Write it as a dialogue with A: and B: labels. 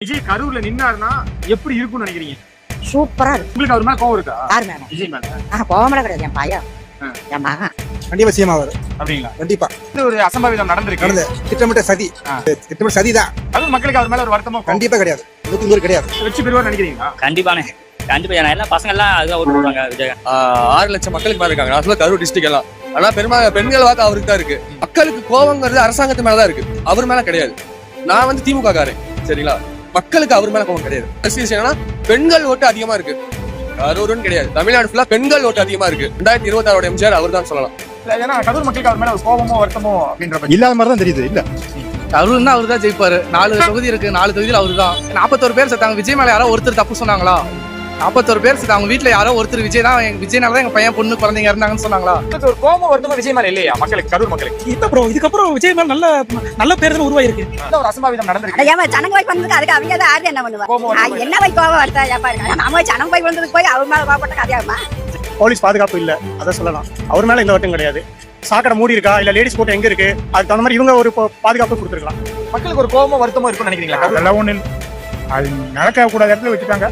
A: விஜய் கரூர்ல நின்னாருன்னா எப்படி இருக்கும்னு நினைக்கிறீங்க?
B: சூப்பரா இருக்கு.
A: உங்களுக்கு அவர் மேல கோவம் இருக்கா?
B: யார் மேல?
A: விஜய் மேல.
B: கோவமெல்லாம் கிடையாது. என் பையன் என் மகன்
C: கண்டிப்பா சீமா வரும்.
A: அப்படிங்களா?
C: கண்டிப்பா
A: இது ஒரு அசம்பாவிதம் நடந்திருக்கு.
C: திட்டமிட்ட சதிதான்.
A: கரூர் மக்களுக்கு அவர் மேல ஒரு வருத்தமோ
C: கண்டிப்பா கிடையாது. 100 கிடையாது.
A: வெற்றி பெறுவார் நினைக்கிறீங்களா?
D: கண்டிப்பா எல்லா பசங்க எல்லாம் அதுதான் ஓட்டு போடுவாங்க விஜய்.
E: 6 லட்சம் மக்களுக்கு மேல இருக்காங்க. நான் சொல்ல கரூர் டிஸ்ட்ரிக்ட் எல்லாம். ஆனா பெண்கள் வாக்கு அவருக்கு தான் இருக்கு. மக்களுக்கு கோவங்கிறது அரசாங்கத்து மேலதான் இருக்கு, அவர் மேல கிடையாது. நான் வந்து திமுக காரன், சரிங்களா? மக்களுக்கு அவர் மேல கோவம் கிடையாது. என்னன்னா பெண்கள் ஓட்டு அதிகமா இருக்கு. கரூர்னு கிடையாது, தமிழ்நாடு ஃபுல்லா பெண்கள் ஓட்டு அதிகமா இருக்கு. 2026 எம்ஜிஆர் அவர் தான் சொல்லலாம்.
A: ஏன்னா கரூர் மக்களுக்கு அவர் மேல ஒரு கோவமோ வருத்தமோ அப்படின்ற
C: இல்லாத மாதிரி தான் தெரியுது. இல்ல
F: கரூர் தான் அவர் தான் ஜெயிப்பாரு. 4 தொகுதி இருக்கு, 4 தொகுதியில் அவரு தான். 41 பேர் செத்தாங்க. விஜய் மேல யாரோ ஒருத்தர் தப்பு சொன்னாங்களா? 41 பேர் செத்தாங்க. அவங்க வீட்டுல யாரோ ஒருத்தர் விஜய் தான், விஜய்னால தான் எங்க பையன் பொண்ணு குழந்தைங்க இருந்தாங்கன்னு சொன்னாங்களா?
A: ஒரு கோவமோ வருத்தமோ விஜய் மேல இல்லையா மக்களுக்கு, கரூர் மக்களுக்கு?
G: இல்ல ப்ரோ, இதுக்கப்புறம் விஜய் மேல நல்ல பேர் தான் உருவாயிருக்கு.
A: ஒரு அசம்பாவிதம் நடந்திருக்கு.
B: ஏன் ஜனங்க போய் வந்ததுக்கு அதுக்கு அவங்க தான் ஆறு என்ன பண்ணுவா?
A: கோவம்
B: என்ன போய் கோவம் வருத்தா பாருங்க. நம்ம ஜனங்க போய் வந்ததுக்கு போய் அவர் மேல கோவப்பட்ட கதையாமா?
G: போலீஸ் பாதுகாப்பு இல்ல, அதை சொல்லலாம். அவர் மேல எந்த வட்டம் கிடையாது. சாக்கடை மூடி இருக்கா இல்ல லேடிஸ் கோட்டை எங்க இருக்கு, அதுக்கு தகுந்த மாதிரி இவங்க ஒரு பாதுகாப்பு கொடுத்துருக்கலாம்.
A: மக்களுக்கு ஒரு கோவமோ வருத்தமோ இருக்கும்னு நினைக்கிறீங்களா?
H: அதெல்லாம் ஒண்ணு அது நடக்க கூடாத இடத்துல வச்சுட்டாங்க.